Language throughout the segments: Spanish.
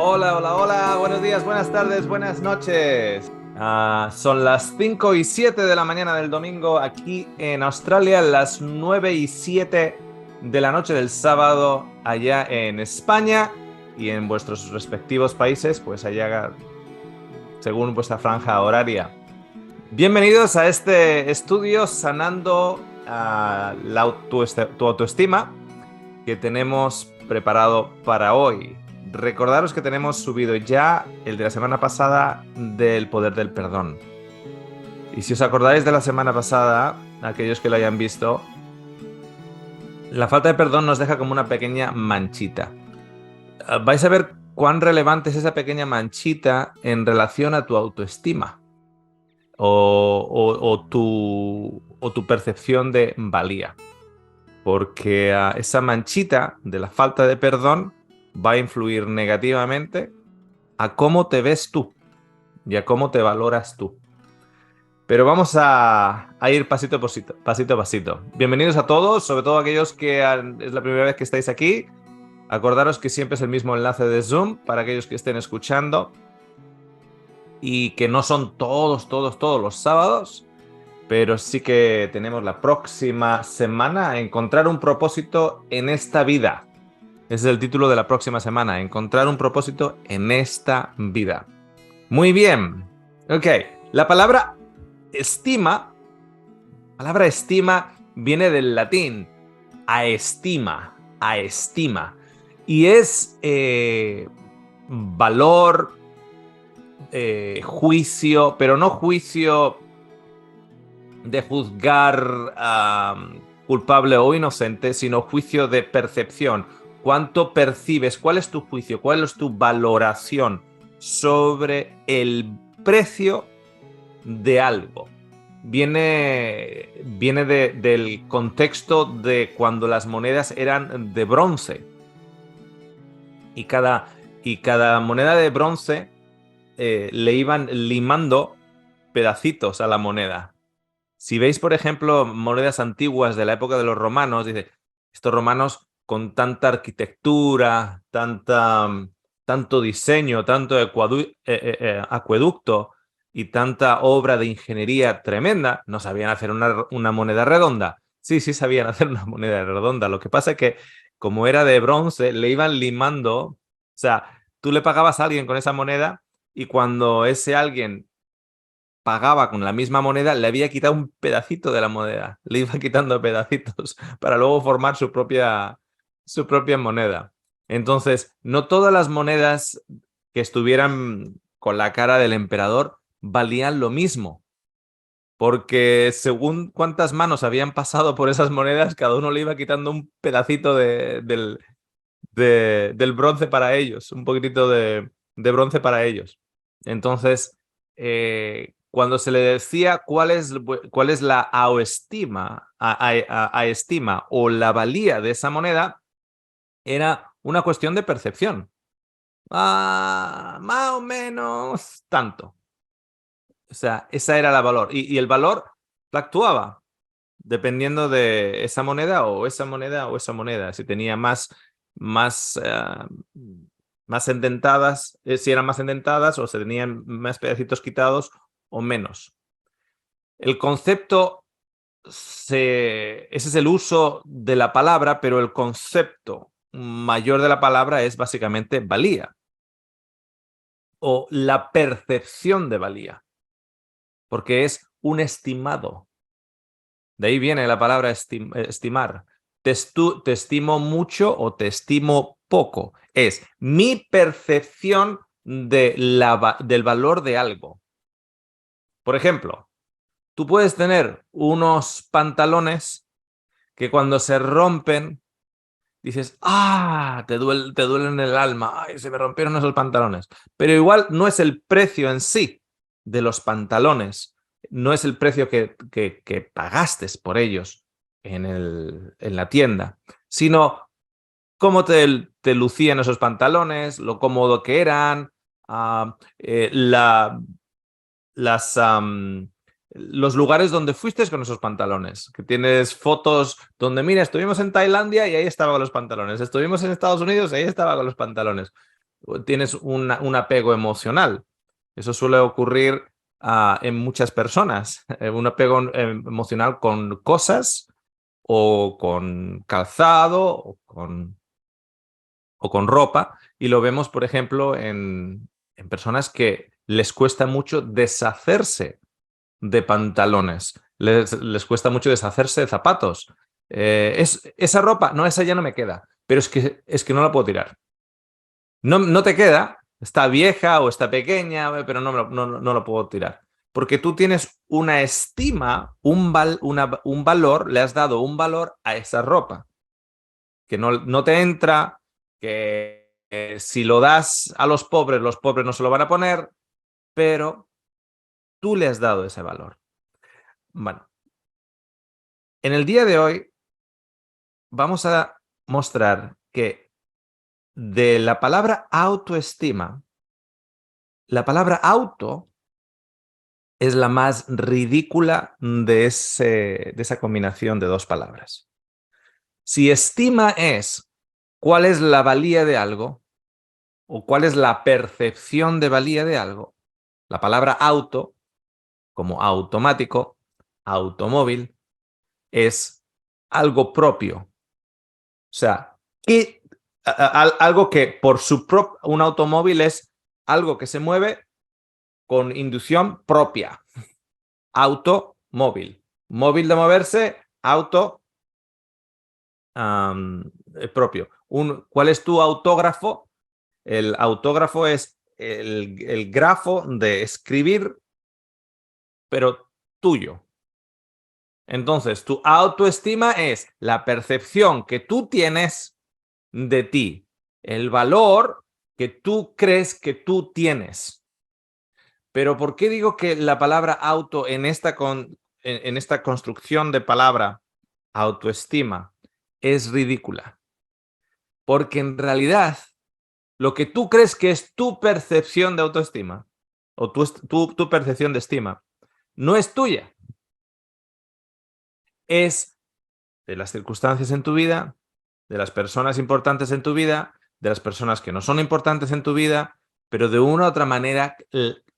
Hola, hola, hola, buenos días, buenas tardes, buenas noches. Son las 5 y 7 de la mañana del domingo aquí en Australia, las 9 y 7 de la noche del sábado allá en España y en vuestros respectivos países, pues allá según vuestra franja horaria. Bienvenidos a este estudio sanando tu autoestima que tenemos preparado para hoy. Recordaros que tenemos subido ya el de la semana pasada del poder del perdón. Y si os acordáis de la semana pasada, aquellos que lo hayan visto, la falta de perdón nos deja como una pequeña manchita. Vais a ver cuán relevante es esa pequeña manchita en relación a tu autoestima o tu percepción de valía. Porque esa manchita de la falta de perdón va a influir negativamente a cómo te ves tú y a cómo te valoras tú. Pero vamos a ir pasito a pasito, pasito a pasito. Bienvenidos a todos, sobre todo aquellos que es la primera vez que estáis aquí. Acordaros que siempre es el mismo enlace de Zoom para aquellos que estén escuchando y que no son todos los sábados, pero sí que tenemos la próxima semana a encontrar un propósito en esta vida. Ese es el título de la próxima semana, encontrar un propósito en esta vida. Muy bien. Ok, la palabra estima viene del latín aestima, y es valor, juicio, pero no juicio de juzgar culpable o inocente, sino juicio de percepción. ¿Cuánto percibes? ¿Cuál es tu juicio? ¿Cuál es tu valoración sobre el precio de algo? Viene del contexto de cuando las monedas eran de bronce. Y cada moneda de bronce le iban limando pedacitos a la moneda. Si veis, por ejemplo, monedas antiguas de la época de los romanos, dice, estos romanos con tanta arquitectura, tanto diseño, tanto acueducto y tanta obra de ingeniería tremenda, no sabían hacer una moneda redonda. Sí, sabían hacer una moneda redonda. Lo que pasa es que como era de bronce, le iban limando, o sea, tú le pagabas a alguien con esa moneda y cuando ese alguien pagaba con la misma moneda, le había quitado un pedacito de la moneda. Le iba quitando pedacitos para luego formar su propia moneda. Entonces, no todas las monedas que estuvieran con la cara del emperador valían lo mismo. Porque según cuántas manos habían pasado por esas monedas, cada uno le iba quitando un pedacito del bronce para ellos, un poquitito de bronce para ellos. Entonces, cuando se le decía cuál es la aestima o la valía de esa moneda, era una cuestión de percepción. Más o menos tanto. O sea, esa era la valor. Y el valor fluctuaba dependiendo de esa moneda o esa moneda o esa moneda. Si tenía más endentadas, si eran más endentadas o se tenían más pedacitos quitados o menos. El concepto, ese es el uso de la palabra, pero el concepto mayor de la palabra es básicamente valía o la percepción de valía, porque es un estimado. De ahí viene la palabra estimar. Te estimo mucho o te estimo poco. Es mi percepción del valor de algo. Por ejemplo, tú puedes tener unos pantalones que cuando se rompen dices, te duelen el alma, ay, se me rompieron esos pantalones. Pero igual no es el precio en sí de los pantalones, no es el precio que pagaste por ellos en la tienda, sino cómo te lucían esos pantalones, lo cómodo que eran, las, los lugares donde fuiste con esos pantalones, que tienes fotos donde, mira, estuvimos en Tailandia y ahí estaba con los pantalones, estuvimos en Estados Unidos y ahí estaba con los pantalones. tienes un apego emocional. Eso suele ocurrir en muchas personas, un apego emocional con cosas o con calzado o con ropa, y lo vemos, por ejemplo, en personas que les cuesta mucho deshacerse de pantalones, les cuesta mucho deshacerse de zapatos. Esa ropa, no, esa ya no me queda, pero es que no la puedo tirar. No, no te queda, está vieja o está pequeña, pero no lo puedo tirar. Porque tú tienes una estima, un valor, le has dado un valor a esa ropa, que no te entra, que si lo das a los pobres no se lo van a poner, pero tú le has dado ese valor. Bueno, en el día de hoy vamos a mostrar que de la palabra autoestima, la palabra auto es la más ridícula de esa combinación de dos palabras. Si estima es cuál es la valía de algo o cuál es la percepción de valía de algo, la palabra auto, como automático, automóvil, es algo propio. O sea, algo que por su propio, un automóvil es algo que se mueve con inducción propia. Automóvil. Móvil de moverse, auto propio. ¿Cuál es tu autógrafo? El autógrafo es el grafo de escribir, pero tuyo. Entonces, tu autoestima es la percepción que tú tienes de ti, el valor que tú crees que tú tienes. Pero ¿por qué digo que la palabra auto en esta construcción de palabra autoestima es ridícula? Porque en realidad lo que tú crees que es tu percepción de autoestima o tu percepción de estima no es tuya, es de las circunstancias en tu vida, de las personas importantes en tu vida, de las personas que no son importantes en tu vida, pero de una u otra manera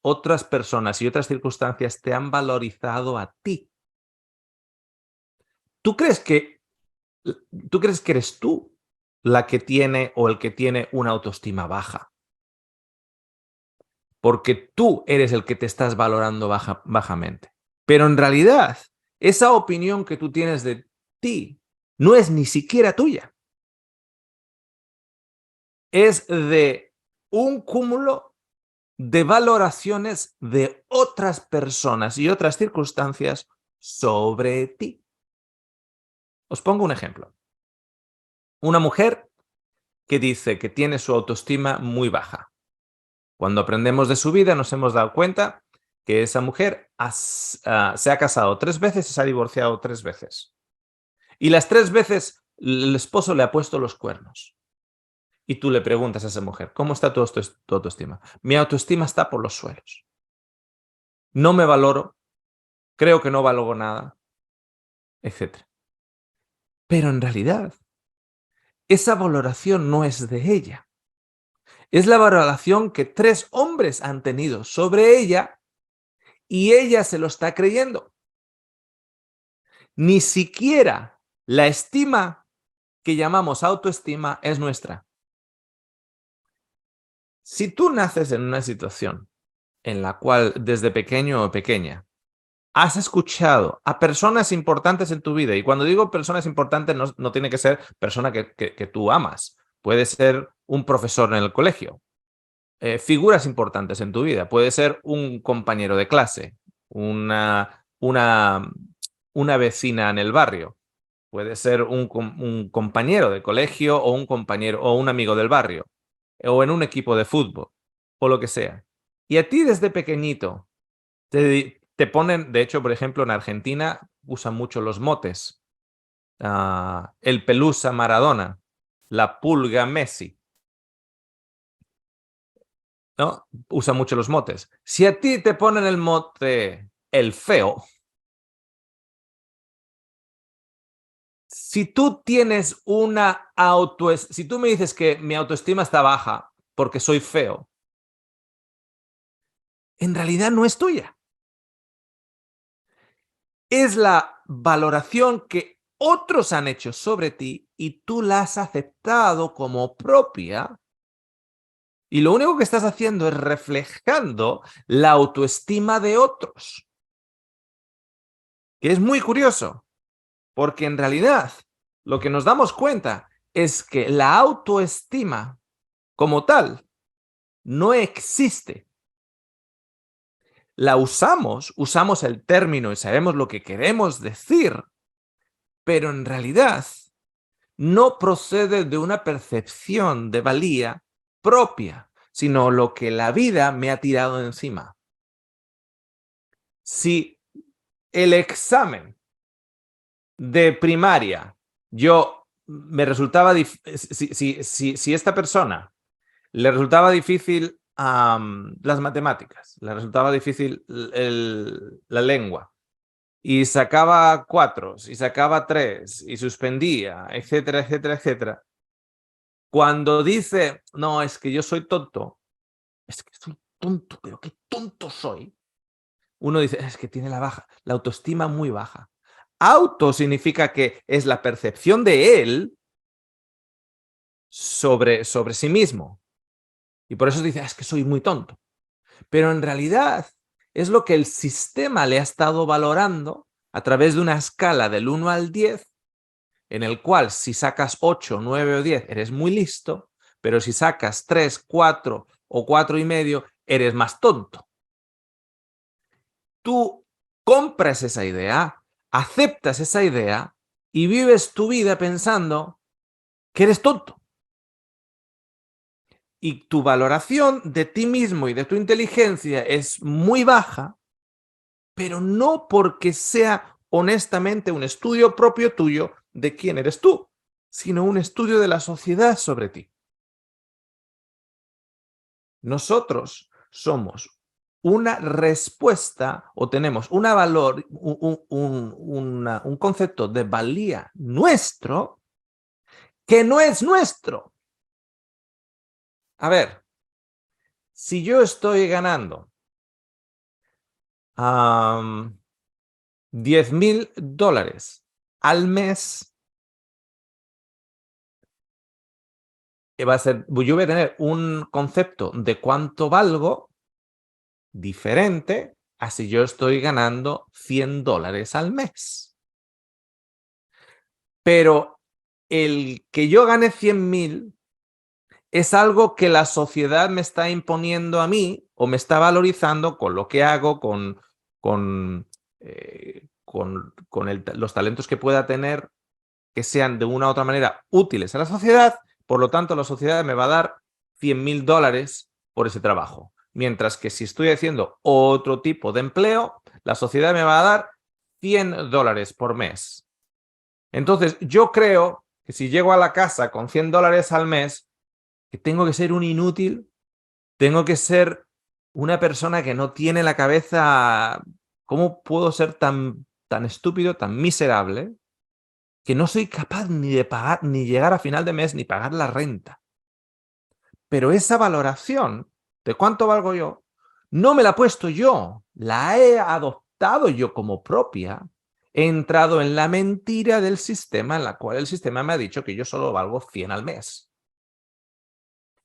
otras personas y otras circunstancias te han valorizado a ti. ¿Tú crees que, ¿Tú crees que eres tú la que tiene o el que tiene una autoestima baja? Porque tú eres el que te estás valorando bajamente. Pero en realidad, esa opinión que tú tienes de ti no es ni siquiera tuya. Es de un cúmulo de valoraciones de otras personas y otras circunstancias sobre ti. Os pongo un ejemplo. Una mujer que dice que tiene su autoestima muy baja. Cuando aprendemos de su vida nos hemos dado cuenta que esa mujer se ha casado 3 veces y se ha divorciado 3 veces. Y las 3 veces el esposo le ha puesto los cuernos. Y tú le preguntas a esa mujer, ¿cómo está tu autoestima? Mi autoestima está por los suelos. No me valoro, creo que no valgo nada, etc. Pero en realidad, esa valoración no es de ella. Es la valoración que 3 hombres han tenido sobre ella y ella se lo está creyendo. Ni siquiera la estima que llamamos autoestima es nuestra. Si tú naces en una situación en la cual desde pequeño o pequeña has escuchado a personas importantes en tu vida, y cuando digo personas importantes no tiene que ser persona que tú amas, puede ser un profesor en el colegio, figuras importantes en tu vida, puede ser un compañero de clase, una vecina en el barrio, puede ser un compañero de colegio o un compañero o un amigo del barrio, o en un equipo de fútbol, o lo que sea. Y a ti desde pequeñito te ponen, de hecho, por ejemplo, en Argentina usan mucho los motes. El Pelusa Maradona, la Pulga Messi, ¿no? Usan mucho los motes. Si a ti te ponen el mote el feo, si tú tienes si tú me dices que mi autoestima está baja porque soy feo, en realidad no es tuya. Es la valoración que otros han hecho sobre ti y tú la has aceptado como propia. Y lo único que estás haciendo es reflejando la autoestima de otros. Que es muy curioso, porque en realidad lo que nos damos cuenta es que la autoestima como tal no existe. La usamos el término y sabemos lo que queremos decir, pero en realidad no procede de una percepción de valía propia, sino lo que la vida me ha tirado encima. Si el examen de primaria yo me resultaba si esta persona le resultaba difícil las matemáticas, le resultaba difícil la lengua, y sacaba 4, y sacaba 3, y suspendía, etcétera, etcétera, etcétera. Cuando dice, no, es que yo soy tonto, es que soy tonto, pero qué tonto soy. Uno dice, es que tiene la autoestima muy baja. Auto significa que es la percepción de él sobre sí mismo. Y por eso dice, es que soy muy tonto. Pero en realidad es lo que el sistema le ha estado valorando a través de una escala del 1 al 10, en el cual si sacas 8, 9 o 10 eres muy listo, pero si sacas 3, 4 o 4,5 eres más tonto. Tú compras esa idea, aceptas esa idea y vives tu vida pensando que eres tonto. Y tu valoración de ti mismo y de tu inteligencia es muy baja, pero no porque sea honestamente un estudio propio tuyo de quién eres tú, sino un estudio de la sociedad sobre ti. Nosotros somos una respuesta o tenemos un concepto de valía nuestro que no es nuestro. A ver, si yo estoy ganando $10,000 al mes, yo voy a tener un concepto de cuánto valgo diferente a si yo estoy ganando $100 al mes. Pero el que yo gane 100,000 es algo que la sociedad me está imponiendo a mí o me está valorizando con lo que hago, con los talentos que pueda tener, que sean de una u otra manera útiles a la sociedad. Por lo tanto, la sociedad me va a dar $100,000 por ese trabajo. Mientras que si estoy haciendo otro tipo de empleo, la sociedad me va a dar $100 por mes. Entonces, yo creo que si llego a la casa con $100 al mes, que tengo que ser un inútil, tengo que ser una persona que no tiene la cabeza. ¿Cómo puedo ser tan estúpido, tan miserable, que no soy capaz ni de pagar, ni llegar a final de mes, ni pagar la renta? Pero esa valoración de cuánto valgo yo, no me la he puesto yo, la he adoptado yo como propia. He entrado en la mentira del sistema, en la cual el sistema me ha dicho que yo solo valgo 100 al mes.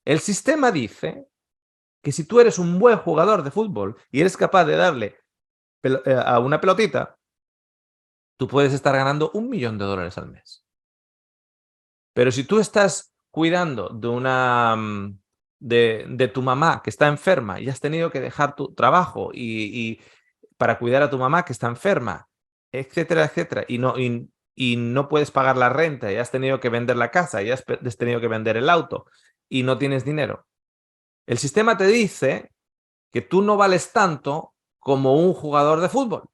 El sistema dice que si tú eres un buen jugador de fútbol y eres capaz de darle a una pelotita, tú puedes estar ganando $1,000,000 al mes. Pero si tú estás cuidando de tu mamá que está enferma y has tenido que dejar tu trabajo y para cuidar a tu mamá que está enferma, etcétera, etcétera, y no puedes pagar la renta y has tenido que vender la casa y has tenido que vender el auto y no tienes dinero, el sistema te dice que tú no vales tanto como un jugador de fútbol.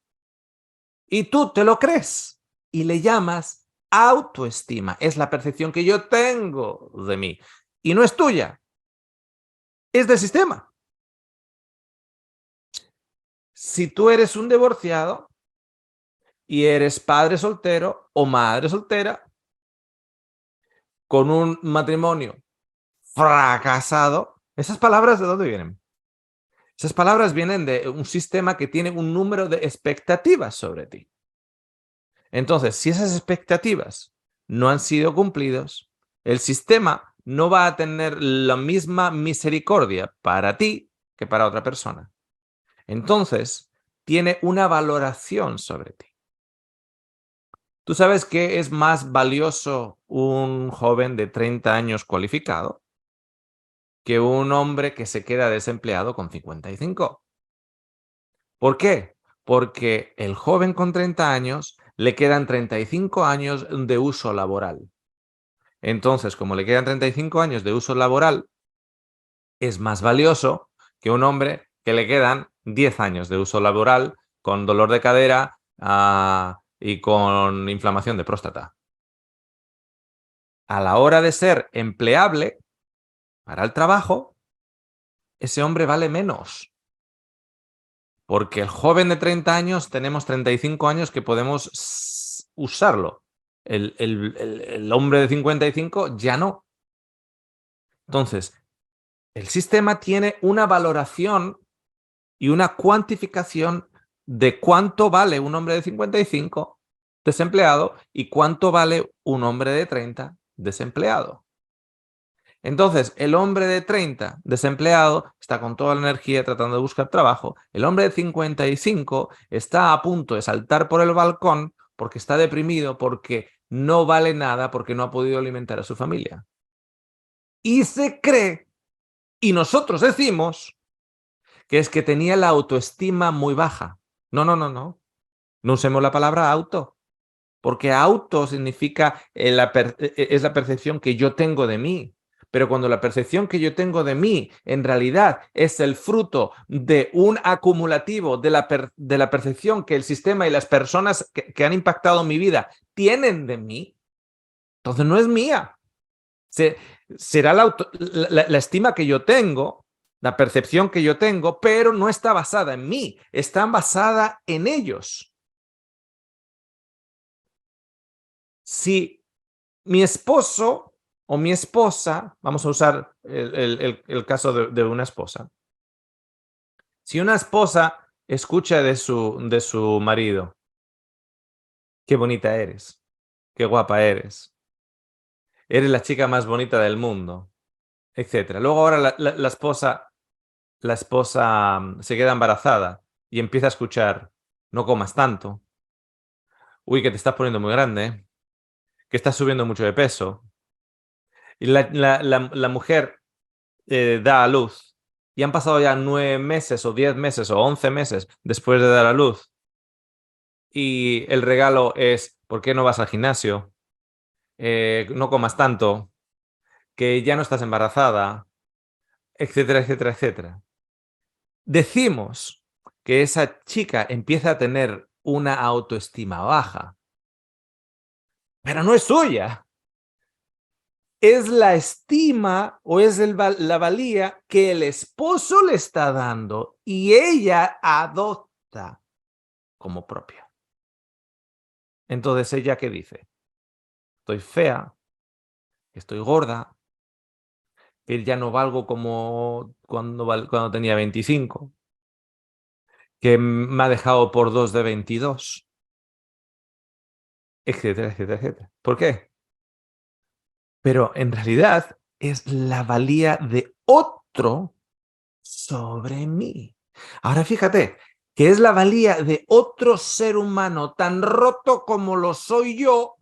Y tú te lo crees y le llamas autoestima. Es la percepción que yo tengo de mí. Y no es tuya, es del sistema. Si tú eres un divorciado y eres padre soltero o madre soltera con un matrimonio fracasado, ¿Esas palabras de dónde vienen? Esas palabras vienen de un sistema que tiene un número de expectativas sobre ti. Entonces, si esas expectativas no han sido cumplidas, el sistema no va a tener la misma misericordia para ti que para otra persona. Entonces, tiene una valoración sobre ti. ¿Tú sabes qué es más valioso un joven de 30 años cualificado que un hombre que se queda desempleado con 55? ¿Por qué? Porque el joven con 30 años le quedan 35 años de uso laboral. Entonces, como le quedan 35 años de uso laboral, es más valioso que un hombre que le quedan 10 años de uso laboral con dolor de cadera y con inflamación de próstata. A la hora de ser empleable para el trabajo, ese hombre vale menos. Porque el joven de 30 años tenemos 35 años que podemos usarlo. El hombre de 55 ya no. Entonces, el sistema tiene una valoración y una cuantificación de cuánto vale un hombre de 55 desempleado y cuánto vale un hombre de 30 desempleado. Entonces, el hombre de 30 desempleado está con toda la energía tratando de buscar trabajo. El hombre de 55 está a punto de saltar por el balcón porque está deprimido, porque no vale nada, porque no ha podido alimentar a su familia. Y se cree, y nosotros decimos, que es que tenía la autoestima muy baja. No, no, no, no. No usemos la palabra auto, porque auto significa es la percepción que yo tengo de mí. Pero cuando la percepción que yo tengo de mí en realidad es el fruto de un acumulativo de la percepción que el sistema y las personas que han impactado mi vida tienen de mí, entonces no es mía. Será la estima que yo tengo, la percepción que yo tengo, pero no está basada en mí, está basada en ellos. Si mi esposo o mi esposa, vamos a usar el caso de una esposa, si una esposa escucha de su marido, qué bonita eres, qué guapa eres la chica más bonita del mundo, etcétera. Luego ahora la esposa se queda embarazada y empieza a escuchar, no comas tanto, uy, que te estás poniendo muy grande, que estás subiendo mucho de peso. Y la mujer da a luz y han pasado ya 9 meses o 10 meses o 11 meses después de dar a luz. Y el regalo es, ¿por qué no vas al gimnasio? No comas tanto, que ya no estás embarazada, etcétera, etcétera, etcétera. Decimos que esa chica empieza a tener una autoestima baja, pero no es suya. Es la estima o es la valía que el esposo le está dando y ella adopta como propia. Entonces, ¿ella qué dice? Estoy fea, estoy gorda, que ya no valgo como cuando tenía 25, que me ha dejado por 2 de 22, etcétera, etcétera, etcétera. ¿Por qué? Pero en realidad es la valía de otro sobre mí. Ahora fíjate, que es la valía de otro ser humano tan roto como lo soy yo,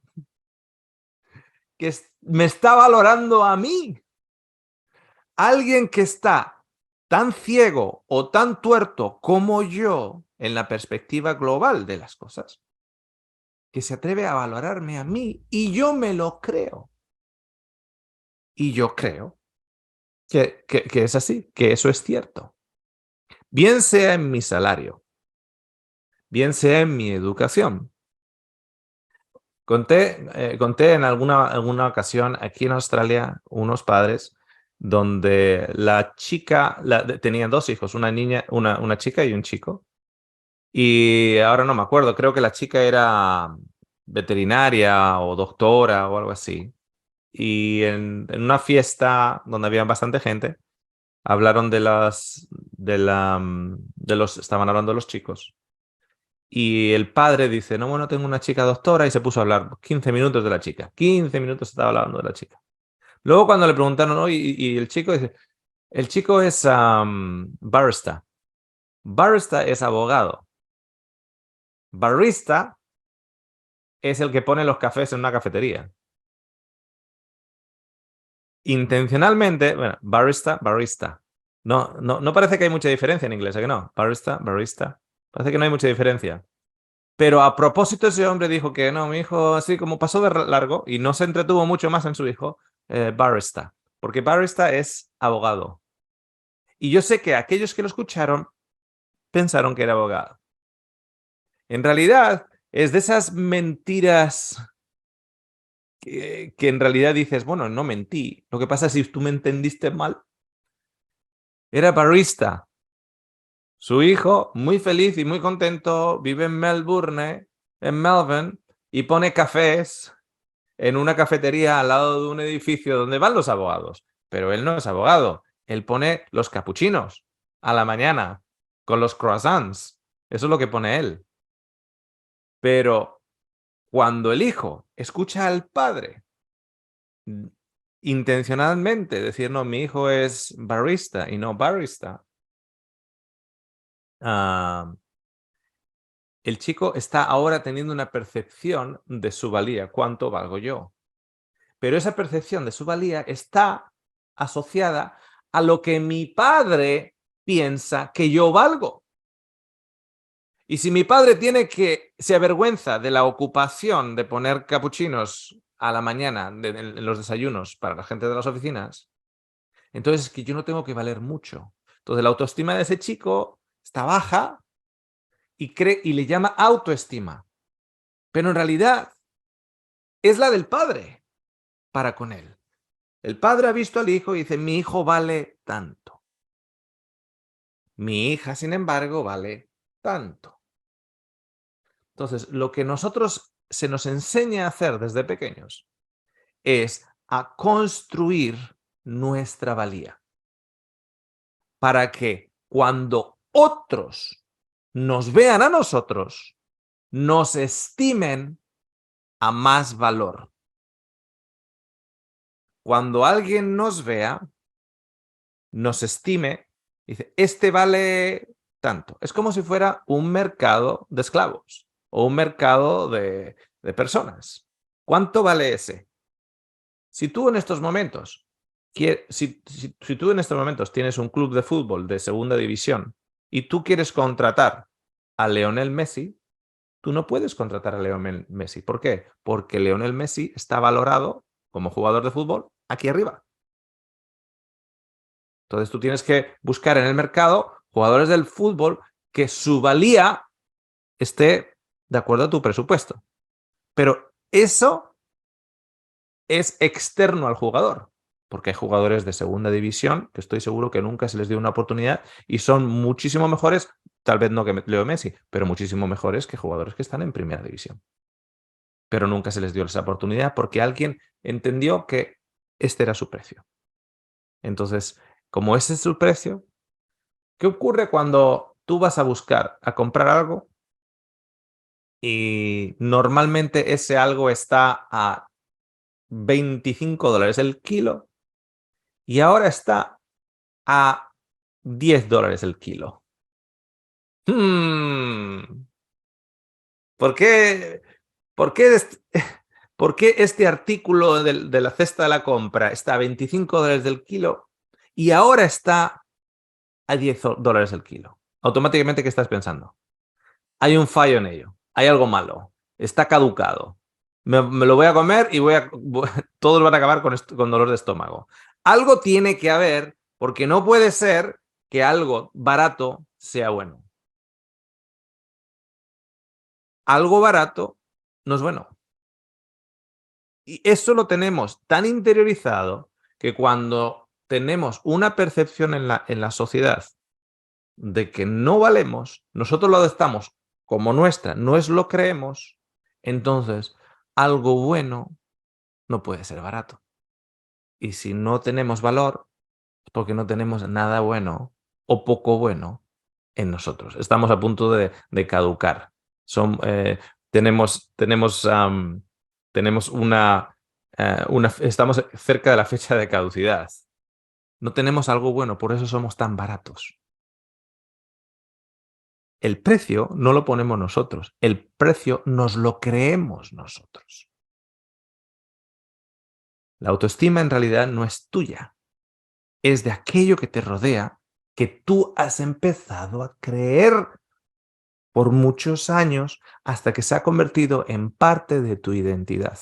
que me está valorando a mí. Alguien que está tan ciego o tan tuerto como yo en la perspectiva global de las cosas, que se atreve a valorarme a mí y yo me lo creo. Y yo creo que es así, que eso es cierto. Bien sea en mi salario, bien sea en mi educación. Conté en alguna ocasión aquí en Australia unos padres donde la chica tenían 2 hijos, una niña, una chica y un chico. Y ahora no me acuerdo, creo que la chica era veterinaria o doctora o algo así. Y en una fiesta donde había bastante gente, hablaron estaban hablando de los chicos. Y el padre dice, no, bueno, tengo una chica doctora y se puso a hablar 15 minutos de la chica. 15 minutos estaba hablando de la chica. Luego cuando le preguntaron, ¿no? Y el chico dice, el chico es barista. Barista es abogado. Barista es el que pone los cafés en una cafetería. Intencionalmente, bueno, barista. No parece que hay mucha diferencia en inglés, ¿a que no? Barista. Parece que no hay mucha diferencia. Pero a propósito ese hombre dijo que no, mi hijo así como pasó de largo y no se entretuvo mucho más en su hijo, barista. Porque barista es abogado. Y yo sé que aquellos que lo escucharon pensaron que era abogado. En realidad es de esas mentiras que en realidad dices, bueno, no mentí. Lo que pasa es si tú me entendiste mal. Era barista. Su hijo, muy feliz y muy contento, vive en Melbourne, en Melbourne, y pone cafés en una cafetería al lado de un edificio donde van los abogados. Pero él no es abogado. Él pone los capuchinos a la mañana con los croissants. Eso es lo que pone él. Pero cuando el hijo escucha al padre intencionalmente decir, no, mi hijo es barista y no barista, el chico está ahora teniendo una percepción de su valía, cuánto valgo yo. Pero esa percepción de su valía está asociada a lo que mi padre piensa que yo valgo. Y si mi padre se avergüenza de la ocupación de poner capuchinos a la mañana en los desayunos para la gente de las oficinas, entonces es que yo no tengo que valer mucho. Entonces la autoestima de ese chico está baja y le llama autoestima. Pero en realidad es la del padre para con él. El padre ha visto al hijo y dice, mi hijo vale tanto. Mi hija, sin embargo, vale tanto. Entonces, lo que se nos enseña a hacer desde pequeños es a construir nuestra valía. Para que cuando otros nos vean a nosotros, nos estimen a más valor. Cuando alguien nos vea, nos estime, dice, este vale tanto. Es como si fuera un mercado de esclavos o un mercado de personas. ¿Cuánto vale ese? Si tú en estos momentos, si tú en estos momentos tienes un club de fútbol de segunda división y tú quieres contratar a Lionel Messi, tú no puedes contratar a Lionel Messi. ¿Por qué? Porque Lionel Messi está valorado como jugador de fútbol aquí arriba. Entonces tú tienes que buscar en el mercado jugadores del fútbol que su valía esté de acuerdo a tu presupuesto. Pero eso es externo al jugador, porque hay jugadores de segunda división que estoy seguro que nunca se les dio una oportunidad y son muchísimo mejores, tal vez no que Leo Messi, pero muchísimo mejores que jugadores que están en primera división. Pero nunca se les dio esa oportunidad porque alguien entendió que este era su precio. Entonces, como ese es su precio, ¿qué ocurre cuando tú vas a comprar algo y normalmente ese algo está a $25 el kilo y ahora está a $10 el kilo? Hmm, ¿Por qué, por qué, por qué este artículo de la cesta de la compra está a $25 del kilo y ahora está a $10 el kilo? Automáticamente, ¿qué estás pensando? Hay un fallo en ello, hay algo malo, está caducado. Me lo voy a comer y todos van a acabar con dolor de estómago. Algo tiene que haber, porque no puede ser que algo barato sea bueno. Algo barato no es bueno. Y eso lo tenemos tan interiorizado que cuando tenemos una percepción en la sociedad de que no valemos, nosotros lo adoptamos como nuestra, no es lo creemos, entonces algo bueno no puede ser barato. Y si no tenemos valor, porque no tenemos nada bueno o poco bueno en nosotros. Estamos a punto de caducar. Tenemos estamos cerca de la fecha de caducidad. No tenemos algo bueno, por eso somos tan baratos. El precio no lo ponemos nosotros, el precio nos lo creemos nosotros. La autoestima en realidad no es tuya, es de aquello que te rodea, que tú has empezado a creer por muchos años hasta que se ha convertido en parte de tu identidad.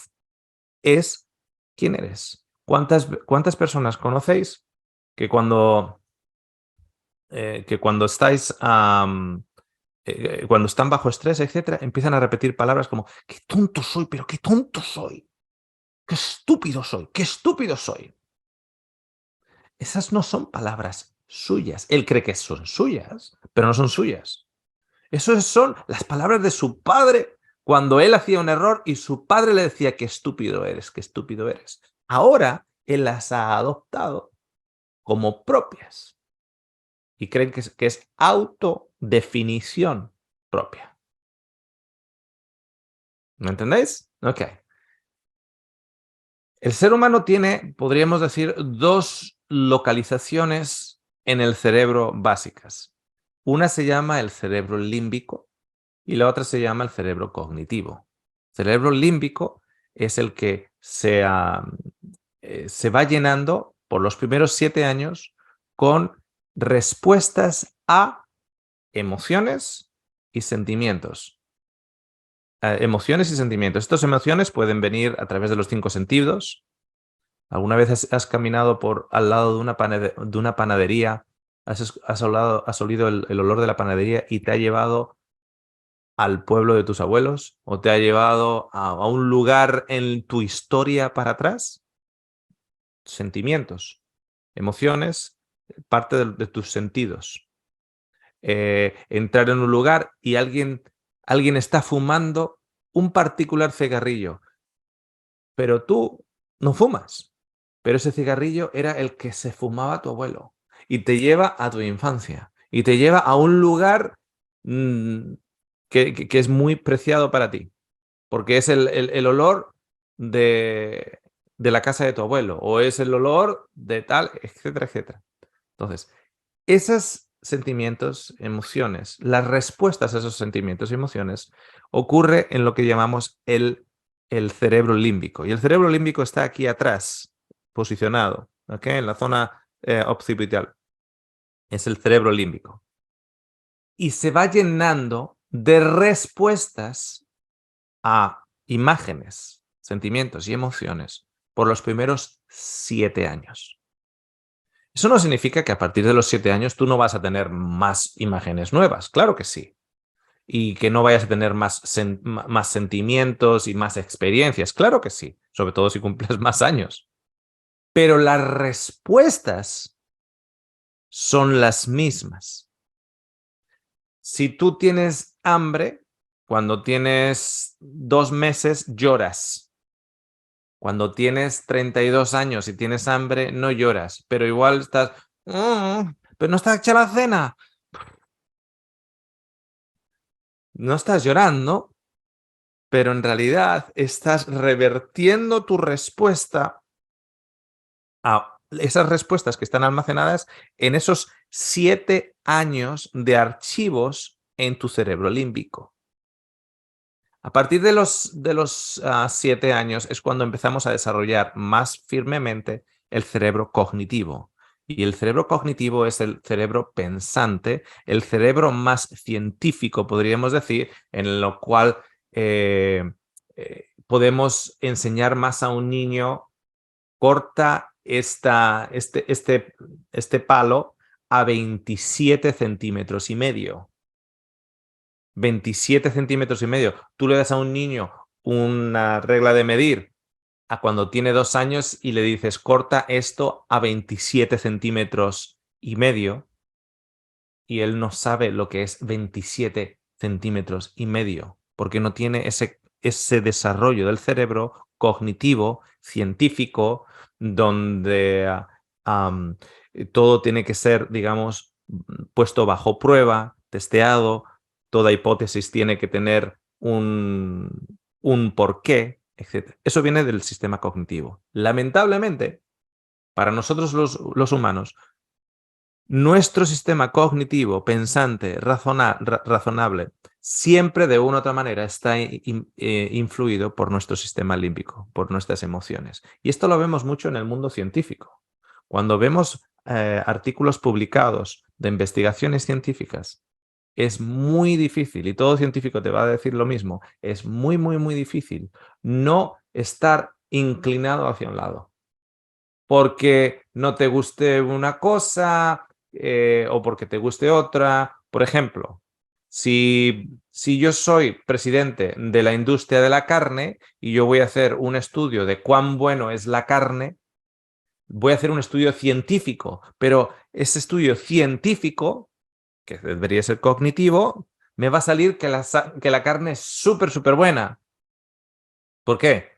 Es quién eres. ¿Cuántas personas conocéis que cuando estáis, cuando están bajo estrés, etcétera, empiezan a repetir palabras como qué tonto soy, pero qué tonto soy, qué estúpido soy, qué estúpido soy? Esas no son palabras suyas. Él cree que son suyas, pero no son suyas. Esas son las palabras de su padre cuando él hacía un error y su padre le decía qué estúpido eres, qué estúpido eres. Ahora él las ha adoptado como propias y creen que es autodefinición propia. ¿Me entendéis? Ok. El ser humano tiene, podríamos decir, dos localizaciones en el cerebro básicas. Una se llama el cerebro límbico y la otra se llama el cerebro cognitivo. El cerebro límbico es el que se va llenando por los primeros 7 años con respuestas a emociones y sentimientos. Emociones y sentimientos. Estas emociones pueden venir a través de los 5 sentidos. ¿Alguna vez has caminado al lado de una panadería, has olido el olor de la panadería y te ha llevado al pueblo de tus abuelos o te ha llevado a un lugar en tu historia para atrás? Sentimientos, emociones, parte de tus sentidos. Entrar en un lugar y alguien está fumando un particular cigarrillo, pero tú no fumas. Pero ese cigarrillo era el que se fumaba tu abuelo y te lleva a tu infancia y te lleva a un lugar mm, que es muy preciado para ti, porque es el olor de la casa de tu abuelo o es el olor de tal, etcétera, etcétera. Entonces, esos sentimientos, emociones, las respuestas a esos sentimientos y emociones ocurre en lo que llamamos el cerebro límbico. Y el cerebro límbico está aquí atrás, posicionado, ¿ok? En la zona occipital. Es el cerebro límbico. Y se va llenando de respuestas a imágenes, sentimientos y emociones por los primeros 7 años. Eso no significa que a partir de los 7 años tú no vas a tener más imágenes nuevas, claro que sí. Y que no vayas a tener más sentimientos y más experiencias, claro que sí, sobre todo si cumples más años. Pero las respuestas son las mismas. Si tú tienes hambre, cuando tienes 2 meses lloras. Cuando tienes 32 años y tienes hambre, no lloras, pero igual estás, pero no está hecha la cena. No estás llorando, pero en realidad estás revertiendo tu respuesta a esas respuestas que están almacenadas en esos 7 años de archivos en tu cerebro límbico. A partir de los 7 años es cuando empezamos a desarrollar más firmemente el cerebro cognitivo. Y el cerebro cognitivo es el cerebro pensante, el cerebro más científico, podríamos decir, en lo cual podemos enseñar más a un niño, corta este palo a 27 centímetros y medio. 27 centímetros y medio. Tú le das a un niño una regla de medir a cuando tiene 2 años y le dices corta esto a 27 centímetros y medio y él no sabe lo que es 27 centímetros y medio porque no tiene ese desarrollo del cerebro cognitivo, científico, donde todo tiene que ser, digamos, puesto bajo prueba, testeado, toda hipótesis tiene que tener un porqué, etc. Eso viene del sistema cognitivo. Lamentablemente, para nosotros los humanos, nuestro sistema cognitivo, pensante, razonable, siempre de una u otra manera está influido por nuestro sistema límbico, por nuestras emociones. Y esto lo vemos mucho en el mundo científico. Cuando vemos artículos publicados de investigaciones científicas, es muy difícil, y todo científico te va a decir lo mismo, es muy, muy, muy difícil no estar inclinado hacia un lado. Porque no te guste una cosa o porque te guste otra. Por ejemplo, si yo soy presidente de la industria de la carne y yo voy a hacer un estudio de cuán bueno es la carne, voy a hacer un estudio científico, pero ese estudio científico, que debería ser cognitivo, me va a salir que la carne es súper, súper buena. ¿Por qué?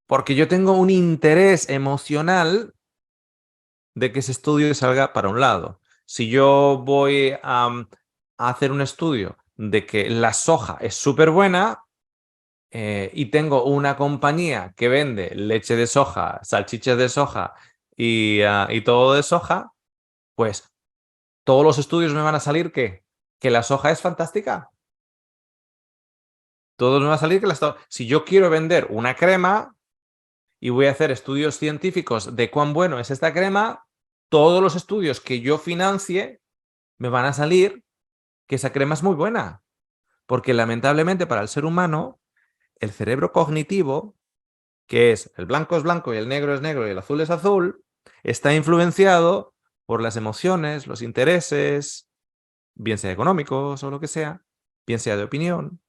Porque yo tengo un interés emocional de que ese estudio salga para un lado. Si yo voy a hacer un estudio de que la soja es súper buena y tengo una compañía que vende leche de soja, salchichas de soja y todo de soja, pues todos los estudios me van a salir que la soja es fantástica. Todos me va a salir que si yo quiero vender una crema y voy a hacer estudios científicos de cuán bueno es esta crema, todos los estudios que yo financie me van a salir que esa crema es muy buena. Porque lamentablemente para el ser humano, el cerebro cognitivo, que es blanco y el negro es negro y el azul es azul, está influenciado por las emociones, los intereses, bien sea económicos o lo que sea, bien sea de opinión.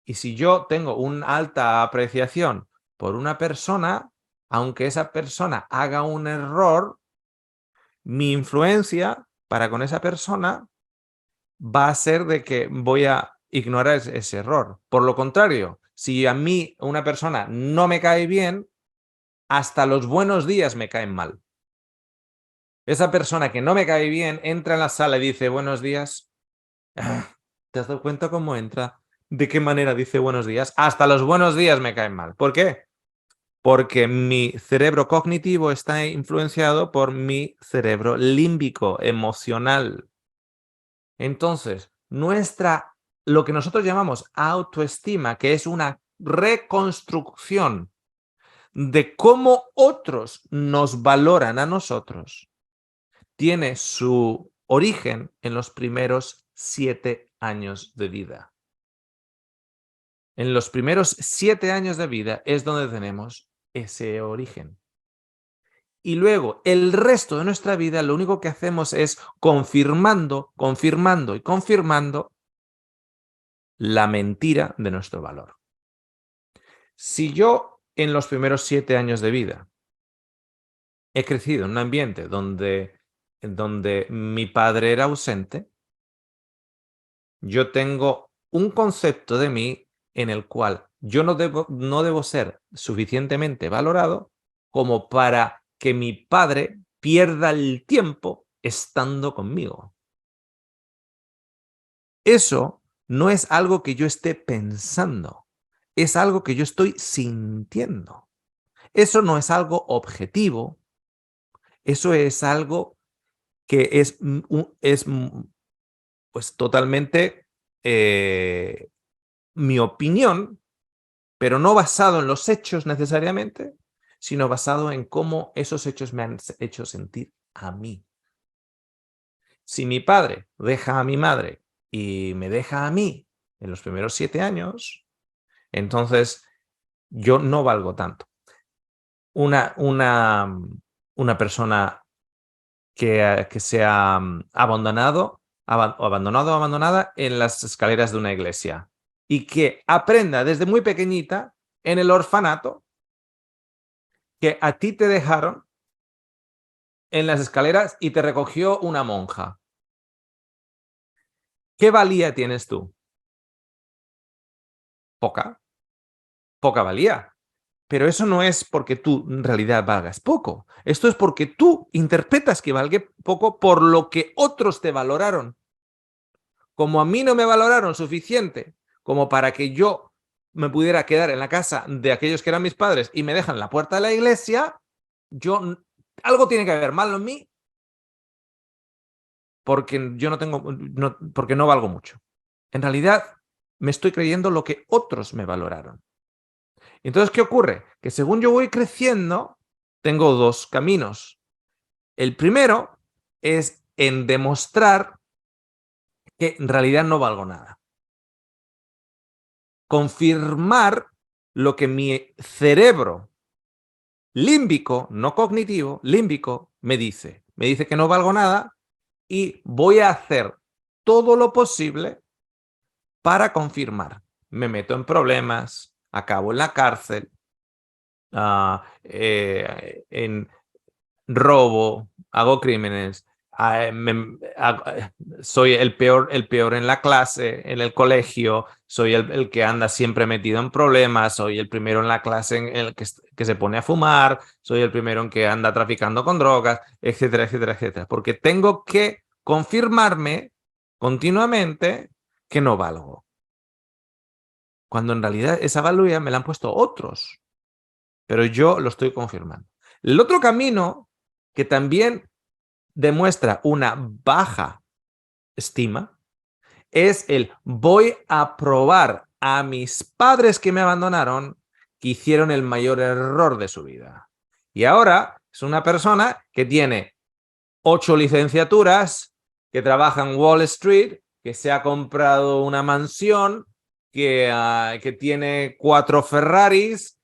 Y si yo tengo una alta apreciación por una persona, aunque esa persona haga un error, mi influencia para con esa persona va a ser de que voy a ignorar ese error. Por lo contrario, si a mí una persona no me cae bien, hasta los buenos días me caen mal. Esa persona que no me cae bien entra en la sala y dice buenos días. ¿Te has dado cuenta cómo entra? ¿De qué manera dice buenos días? Hasta los buenos días me caen mal. ¿Por qué? Porque mi cerebro cognitivo está influenciado por mi cerebro límbico, emocional. Entonces, lo que nosotros llamamos autoestima, que es una reconstrucción de cómo otros nos valoran a nosotros, tiene su origen en los primeros 7 años de vida. En los primeros 7 años de vida es donde tenemos ese origen. Y luego, el resto de nuestra vida, lo único que hacemos es confirmando, confirmando y confirmando la mentira de nuestro valor. Si yo en los primeros 7 años de vida he crecido en un ambiente donde mi padre era ausente, yo tengo un concepto de mí en el cual yo no debo ser suficientemente valorado como para que mi padre pierda el tiempo estando conmigo. Eso no es algo que yo esté pensando, es algo que yo estoy sintiendo. Eso no es algo objetivo, eso es algo que pues totalmente mi opinión, pero no basado en los hechos necesariamente, sino basado en cómo esos hechos me han hecho sentir a mí. Si mi padre deja a mi madre y me deja a mí en los primeros 7 años, entonces yo no valgo tanto. Una persona que sea abandonado o abandonada en las escaleras de una iglesia y que aprenda desde muy pequeñita en el orfanato que a ti te dejaron en las escaleras y te recogió una monja. ¿Qué valía tienes tú? Poca, poca valía. Pero eso no es porque tú en realidad valgas poco. Esto es porque tú interpretas que valgue poco por lo que otros te valoraron. Como a mí no me valoraron suficiente como para que yo me pudiera quedar en la casa de aquellos que eran mis padres y me dejan en la puerta de la iglesia, algo tiene que haber malo en mí porque yo no tengo, porque no valgo mucho. En realidad, me estoy creyendo lo que otros me valoraron. Entonces, ¿qué ocurre? Que según yo voy creciendo, tengo dos caminos. El primero es en demostrar que en realidad no valgo nada. Confirmar lo que mi cerebro límbico, no cognitivo, límbico, me dice. Me dice que no valgo nada y voy a hacer todo lo posible para confirmar. Me meto en problemas, acabo en la cárcel, en robo, hago crímenes, soy el peor en la clase, en el colegio, soy el que anda siempre metido en problemas, soy el primero en la clase en el que se pone a fumar, soy el primero en que anda traficando con drogas, etcétera, etcétera, etcétera. Porque tengo que confirmarme continuamente que no valgo. Cuando en realidad esa valía me la han puesto otros, pero yo lo estoy confirmando. El otro camino que también demuestra una baja estima es el voy a probar a mis padres que me abandonaron que hicieron el mayor error de su vida. Y ahora es una persona que tiene 8 licenciaturas, que trabaja en Wall Street, que se ha comprado una mansión, que tiene 4 Ferraris,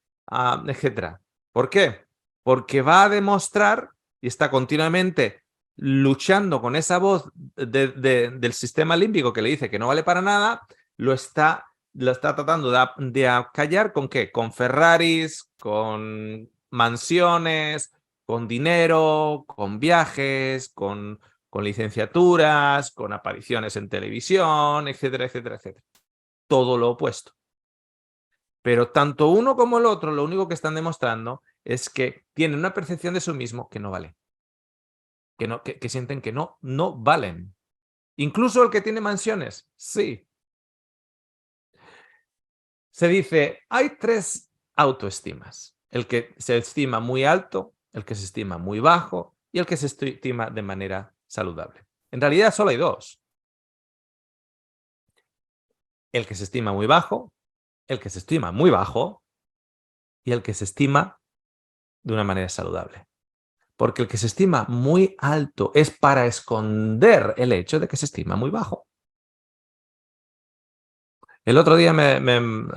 etc. ¿Por qué? Porque va a demostrar y está continuamente luchando con esa voz del sistema límbico que le dice que no vale para nada, lo está tratando de acallar ¿con qué? Con Ferraris, con mansiones, con dinero, con viajes, con licenciaturas, con apariciones en televisión, etcétera, etcétera, etcétera. Todo lo opuesto. Pero tanto uno como el otro, lo único que están demostrando es que tienen una percepción de sí mismo que no vale. Que sienten que no valen. Incluso el que tiene mansiones, sí. Se dice, hay 3 autoestimas. El que se estima muy alto, el que se estima muy bajo y el que se estima de manera saludable. En realidad solo hay 2. El que se estima muy bajo, el que se estima muy bajo y el que se estima de una manera saludable. Porque el que se estima muy alto es para esconder el hecho de que se estima muy bajo. El otro día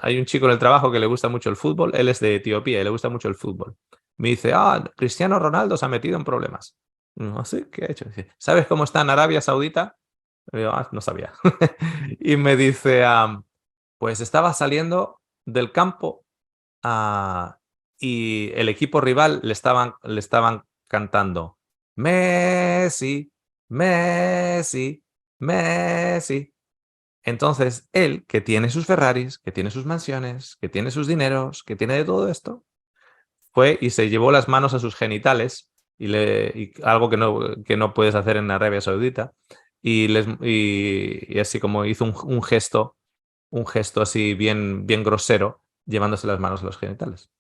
hay un chico en el trabajo que le gusta mucho el fútbol, él es de Etiopía y le gusta mucho el fútbol. Me dice, Cristiano Ronaldo se ha metido en problemas. No sé qué ha hecho. Dice, ¿sabes cómo está en Arabia Saudita? Y yo, no sabía. Y me dice, pues estaba saliendo del campo y el equipo rival le estaban cantando Messi, Messi, Messi. Entonces, él, que tiene sus Ferraris, que tiene sus mansiones, que tiene sus dineros, que tiene de todo esto, fue y se llevó las manos a sus genitales, algo que no puedes hacer en Arabia Saudita, y así como hizo un gesto así bien grosero, llevándose las manos a los genitales.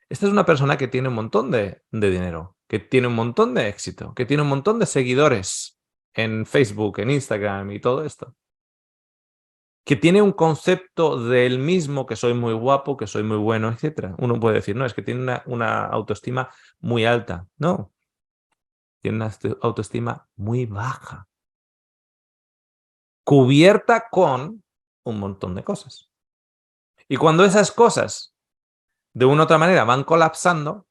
Esta es una persona que tiene un montón de dinero, que tiene un montón de éxito, que tiene un montón de seguidores en Facebook, en Instagram y todo esto. Que tiene un concepto del mismo, que soy muy guapo, que soy muy bueno, etc. Uno puede decir, no, es que tiene una autoestima muy alta. No, tiene una autoestima muy baja, cubierta con un montón de cosas. Y cuando esas cosas, de una u otra manera, van colapsando,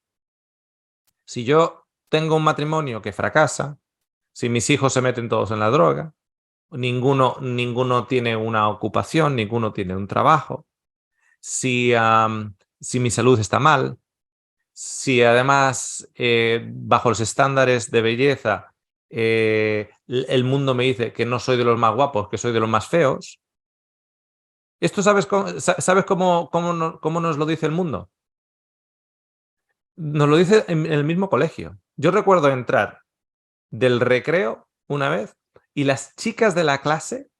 si yo tengo un matrimonio que fracasa, si mis hijos se meten todos en la droga, ninguno tiene una ocupación, ninguno tiene un trabajo, si mi salud está mal, si además bajo los estándares de belleza el mundo me dice que no soy de los más guapos, que soy de los más feos, ¿esto sabes cómo nos lo dice el mundo? Nos lo dice en el mismo colegio. Yo recuerdo entrar del recreo una vez y las chicas de la clase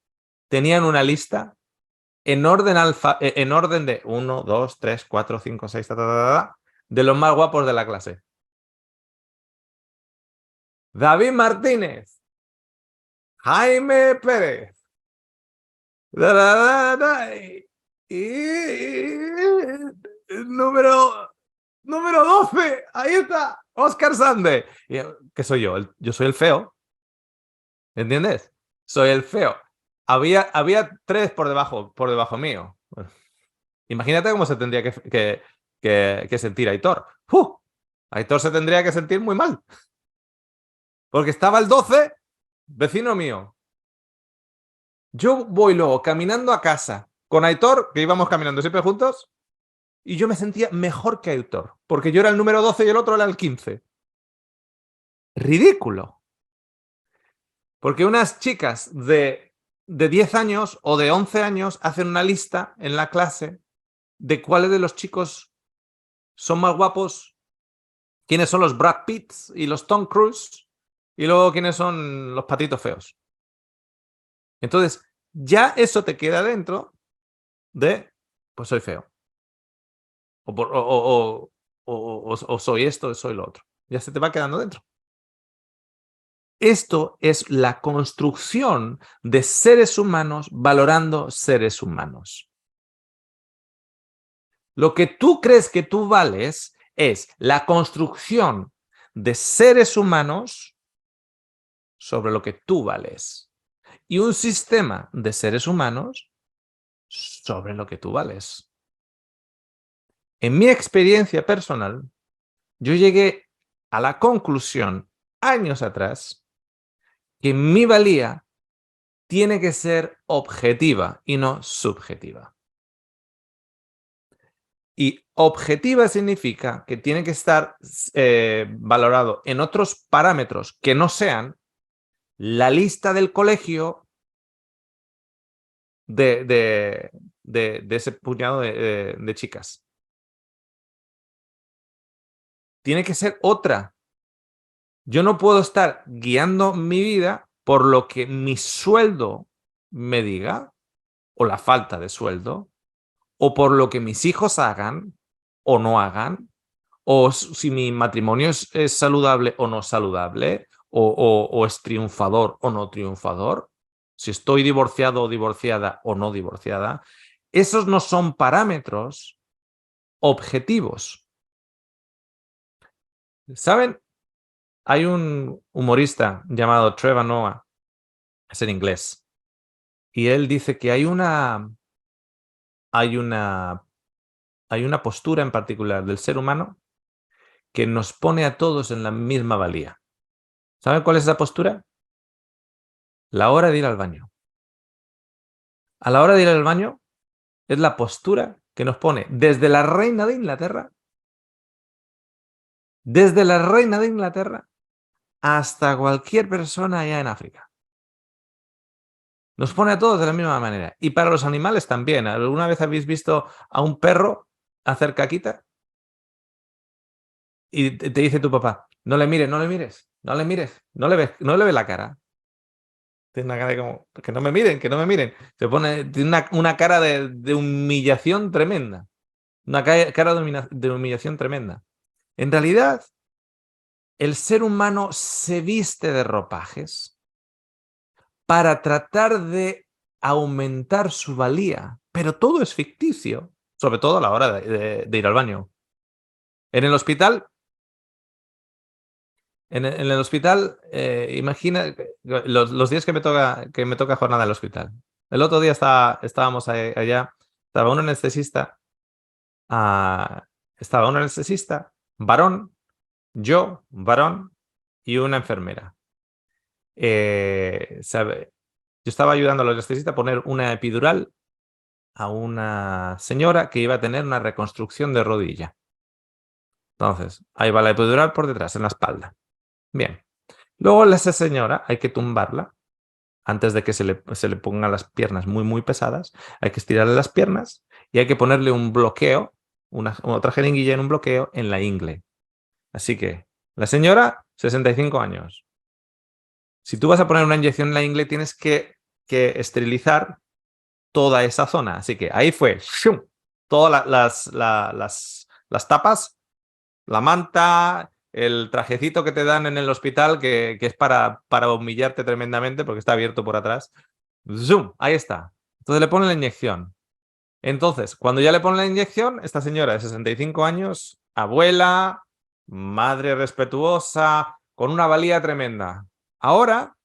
tenían una lista en orden de 1, 2, 3, 4, 5, 6, de los más guapos de la clase. David Martínez, Jaime Pérez, da, da, da, da, número 12, ahí está, Oscar Sande. ¿Qué soy yo? Yo soy el feo, ¿entiendes? Soy el feo. Había 3 por debajo mío. Bueno, imagínate cómo se tendría que sentir Aitor. Aitor se tendría que sentir muy mal. Porque estaba el 12, vecino mío. Yo voy luego caminando a casa con Aitor, que íbamos caminando siempre juntos, y yo me sentía mejor que Aitor, porque yo era el número 12 y el otro era el 15. Ridículo. Porque unas chicas de 10 años o de 11 años hacen una lista en la clase de cuáles de los chicos son más guapos, quiénes son los Brad Pitts y los Tom Cruise, y luego quiénes son los patitos feos. Entonces, ya eso te queda dentro de, pues soy feo. O soy esto, o soy lo otro. Ya se te va quedando dentro. Esto es la construcción de seres humanos valorando seres humanos. Lo que tú crees que tú vales es la construcción de seres humanos sobre lo que tú vales. Y un sistema de seres humanos sobre lo que tú vales. En mi experiencia personal, yo llegué a la conclusión años atrás que mi valía tiene que ser objetiva y no subjetiva. Y objetiva significa que tiene que estar valorado en otros parámetros que no sean la lista del colegio de ese puñado de chicas. Tiene que ser otra. Yo no puedo estar guiando mi vida por lo que mi sueldo me diga, o la falta de sueldo, o por lo que mis hijos hagan o no hagan, o si mi matrimonio es saludable o no saludable, o es triunfador o no triunfador, si estoy divorciado o divorciada o no divorciada. Esos no son parámetros objetivos. ¿Saben? Hay un humorista llamado Trevor Noah, es en inglés, y él dice que hay una postura en particular del ser humano que nos pone a todos en la misma valía. ¿Saben cuál es esa postura? La hora de ir al baño. A la hora de ir al baño es la postura que nos pone desde la reina de Inglaterra, hasta cualquier persona allá en África. Nos pone a todos de la misma manera. Y para los animales también. ¿Alguna vez habéis visto a un perro hacer caquita? Y te dice tu papá, no le mires, no le mires, no le mires, no le ves la cara. Tiene una cara de como, que no me miren, que no me miren. Tiene una cara de humillación tremenda. Una cara de humillación tremenda. En realidad, el ser humano se viste de ropajes para tratar de aumentar su valía, pero todo es ficticio, sobre todo a la hora de ir al baño. En el hospital, imagina los días que me toca jornada en el hospital. El otro día estábamos allá, estaba un anestesista, varón, yo, varón, y una enfermera. Yo estaba ayudando al anestesista a poner una epidural a una señora que iba a tener una reconstrucción de rodilla. Entonces, ahí va la epidural por detrás, en la espalda. Bien. Luego a esa señora hay que tumbarla antes de que se le pongan las piernas muy, muy pesadas. Hay que estirarle las piernas y hay que ponerle un bloqueo, otra jeringuilla en un bloqueo en la ingle. Así que, la señora, 65 años. Si tú vas a poner una inyección en la ingle, tienes que esterilizar toda esa zona. Así que ahí fue, ¡shum! Todas las tapas, la manta, el trajecito que te dan en el hospital, que es para humillarte tremendamente porque está abierto por atrás. ¡Zoom! Ahí está. Entonces le ponen la inyección. Entonces, cuando ya le ponen la inyección, esta señora de 65 años, abuela, madre respetuosa, con una valía tremenda. Ahora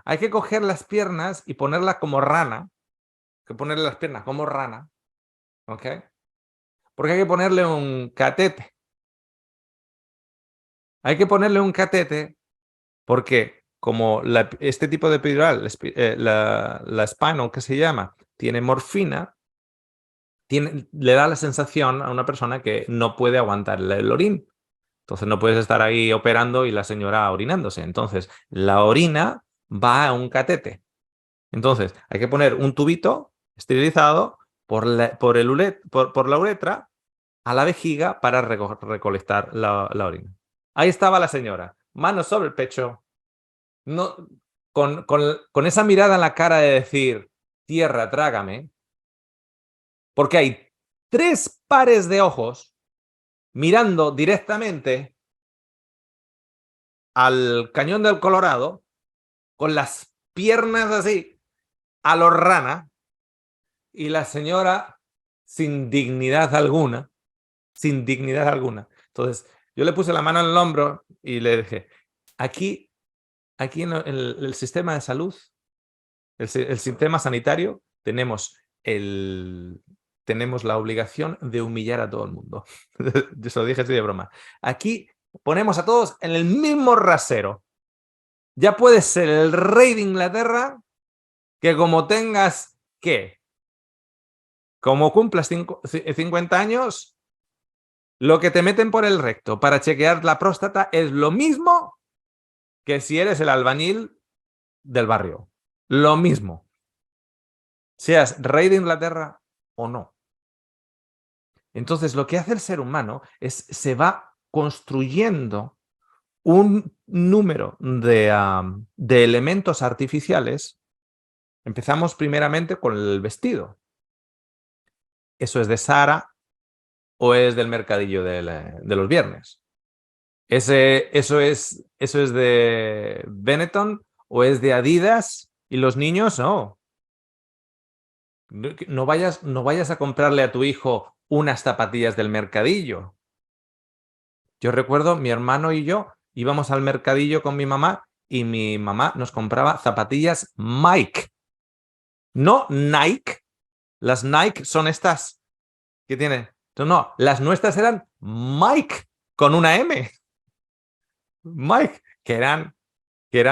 hay que coger las piernas y ponerlas como rana, que ponerle las piernas como rana, ¿ok? Porque hay que ponerle un catete. Hay que ponerle un catete porque como este tipo de epidural, la Spinal que se llama, tiene morfina, le da la sensación a una persona que no puede aguantar el orín. Entonces no puedes estar ahí operando y la señora orinándose. Entonces la orina va a un catete. Entonces hay que poner un tubito esterilizado por la uretra a la vejiga para recolectar la orina. Ahí estaba la señora, manos sobre el pecho, no, con esa mirada en la cara de decir, tierra, trágame, porque hay 3 pares de ojos mirando directamente al cañón del Colorado, con las piernas así, a lo rana, y la señora sin dignidad alguna, sin dignidad alguna. Entonces, yo le puse la mano en el hombro y le dije, aquí en el sistema de salud, el sistema sanitario, tenemos la obligación de humillar a todo el mundo. Yo se lo dije así de broma. Aquí ponemos a todos en el mismo rasero. Ya puedes ser el rey de Inglaterra, que como tengas, ¿qué? Como cumplas 50 años, lo que te meten por el recto para chequear la próstata es lo mismo que si eres el albañil del barrio. Lo mismo. Seas rey de Inglaterra o no. Entonces, lo que hace el ser humano es se va construyendo un número de elementos artificiales. Empezamos primeramente con el vestido. ¿Eso es de Zara o es del mercadillo de los viernes? ¿Eso es de Benetton o es de Adidas? Y los niños, no. No vayas a comprarle a tu hijo unas zapatillas del mercadillo. Yo recuerdo, mi hermano y yo íbamos al mercadillo con mi mamá y mi mamá nos compraba zapatillas Mike. No Nike. Las Nike son estas que tienen. No, las nuestras eran Mike con una M. Mike, que eran que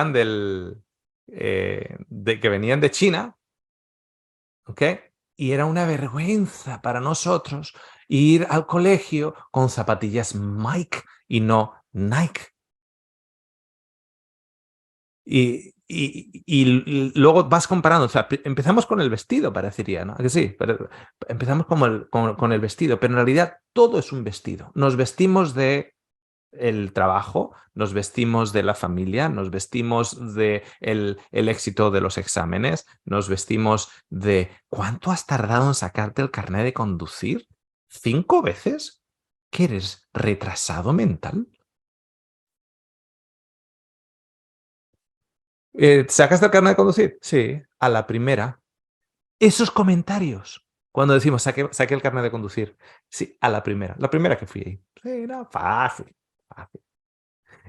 venían de China, ¿ok? Y era una vergüenza para nosotros ir al colegio con zapatillas Mike y no Nike. Y luego vas comparando, o sea, empezamos con el vestido, parecería, ¿no? Que sí, pero empezamos con el vestido, pero en realidad todo es un vestido. Nos vestimos de el trabajo, nos vestimos de la familia, nos vestimos de el éxito de los exámenes, nos vestimos de ¿cuánto has tardado en sacarte el carnet de conducir? ¿5 veces? ¿Que eres retrasado mental? ¿Sacaste el carnet de conducir? Sí, a la primera. Esos comentarios, cuando decimos saqué el carnet de conducir, sí, a la primera que fui ahí. Sí, no, fácil, fácil.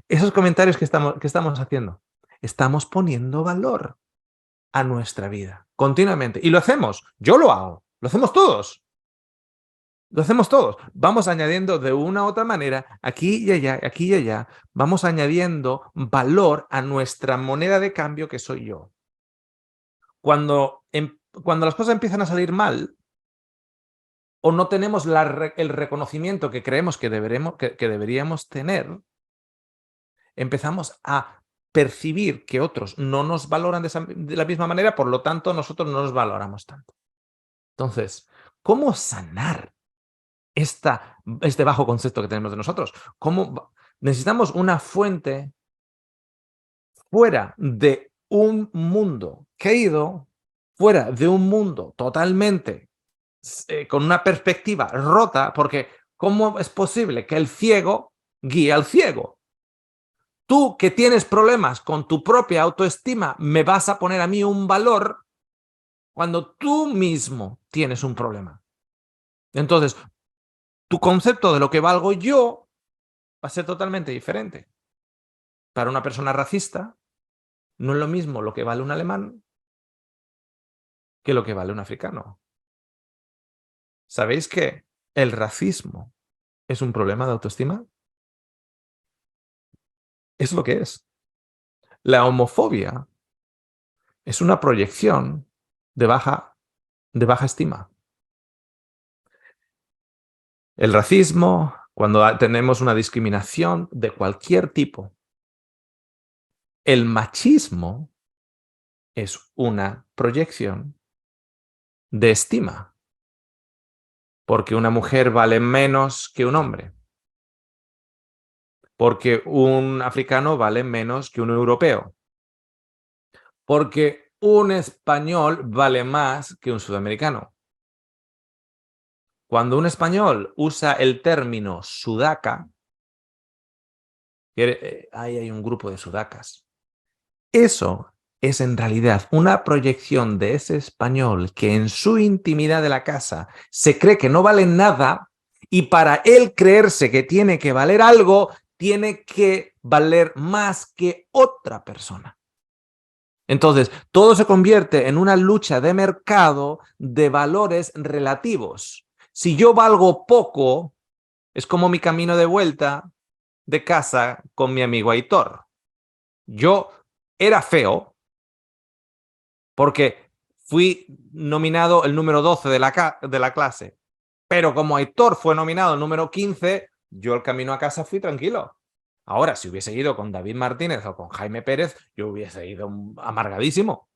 Esos comentarios que estamos haciendo, estamos poniendo valor a nuestra vida continuamente. Y lo hacemos, yo lo hago, lo hacemos todos. Lo hacemos todos. Vamos añadiendo de una u otra manera, aquí y allá, vamos añadiendo valor a nuestra moneda de cambio que soy yo. Cuando las cosas empiezan a salir mal o no tenemos el reconocimiento que creemos que deberíamos tener, empezamos a percibir que otros no nos valoran de la misma manera, por lo tanto nosotros no nos valoramos tanto. Entonces, ¿cómo sanar este bajo concepto que tenemos de nosotros? Necesitamos una fuente fuera de un mundo caído, fuera de un mundo totalmente con una perspectiva rota, porque ¿cómo es posible que el ciego guíe al ciego? Tú que tienes problemas con tu propia autoestima, me vas a poner a mí un valor cuando tú mismo tienes un problema. Entonces, tu concepto de lo que valgo yo va a ser totalmente diferente. Para una persona racista, no es lo mismo lo que vale un alemán que lo que vale un africano. ¿Sabéis que el racismo es un problema de autoestima? Es lo que es. La homofobia es una proyección de baja estima. El racismo, cuando tenemos una discriminación de cualquier tipo. El machismo es una proyección de estima, porque una mujer vale menos que un hombre, porque un africano vale menos que un europeo, porque un español vale más que un sudamericano. Cuando un español usa el término sudaca, ahí hay un grupo de sudacas. Eso es en realidad una proyección de ese español que en su intimidad de la casa se cree que no vale nada y para él creerse que tiene que valer algo, tiene que valer más que otra persona. Entonces, todo se convierte en una lucha de mercado de valores relativos. Si yo valgo poco, es como mi camino de vuelta de casa con mi amigo Aitor. Yo era feo porque fui nominado el número 12 de la clase, pero como Aitor fue nominado el número 15, yo el camino a casa fui tranquilo. Ahora, si hubiese ido con David Martínez o con Jaime Pérez, yo hubiese ido amargadísimo.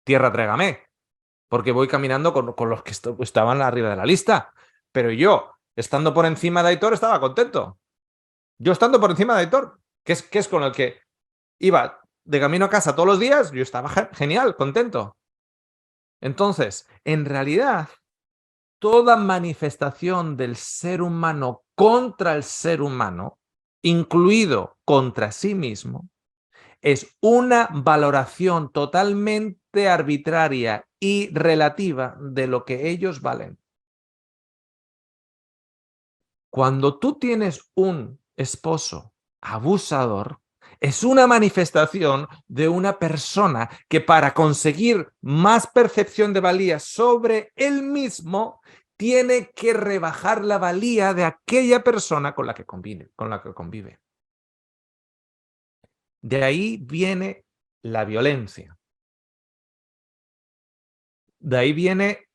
Tierra trégame, porque voy caminando con los que estaban arriba de la lista. Pero yo, estando por encima de Aitor, estaba contento. Yo estando por encima de Aitor, que es con el que iba de camino a casa todos los días, yo estaba genial, contento. Entonces, en realidad, toda manifestación del ser humano contra el ser humano, incluido contra sí mismo, es una valoración totalmente arbitraria y relativa de lo que ellos valen. Cuando tú tienes un esposo abusador, es una manifestación de una persona que para conseguir más percepción de valía sobre él mismo, tiene que rebajar la valía de aquella persona con la que convive. De ahí viene la violencia. De ahí viene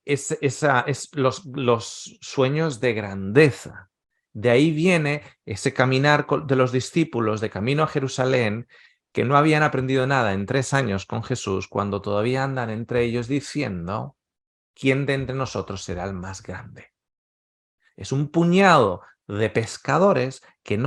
los sueños de grandeza. De ahí viene ese caminar de los discípulos de camino a Jerusalén, que no habían aprendido nada en 3 años con Jesús, cuando todavía andan entre ellos diciendo, ¿quién de entre nosotros será el más grande? Es un puñado de pescadores que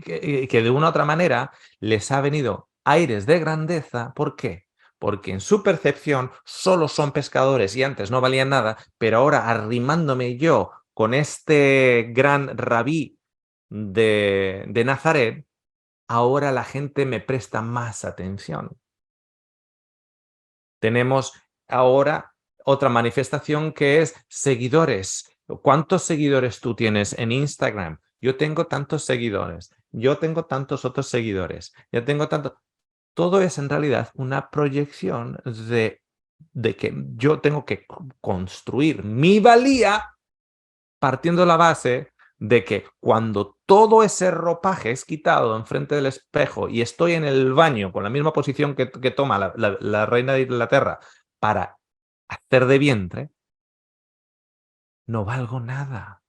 que de una u otra manera les ha venido aires de grandeza. ¿Por qué? Porque en su percepción solo son pescadores y antes no valían nada, pero ahora arrimándome yo con este gran rabí de Nazaret, ahora la gente me presta más atención. Tenemos ahora otra manifestación que es seguidores. ¿Cuántos seguidores tú tienes en Instagram? Yo tengo tantos seguidores. Yo tengo tantos otros seguidores. Yo tengo tanto. Todo es en realidad una proyección de que yo tengo que construir mi valía partiendo de la base de que cuando todo ese ropaje es quitado enfrente del espejo y estoy en el baño con la misma posición que toma la reina de Inglaterra para hacer de vientre, no valgo nada,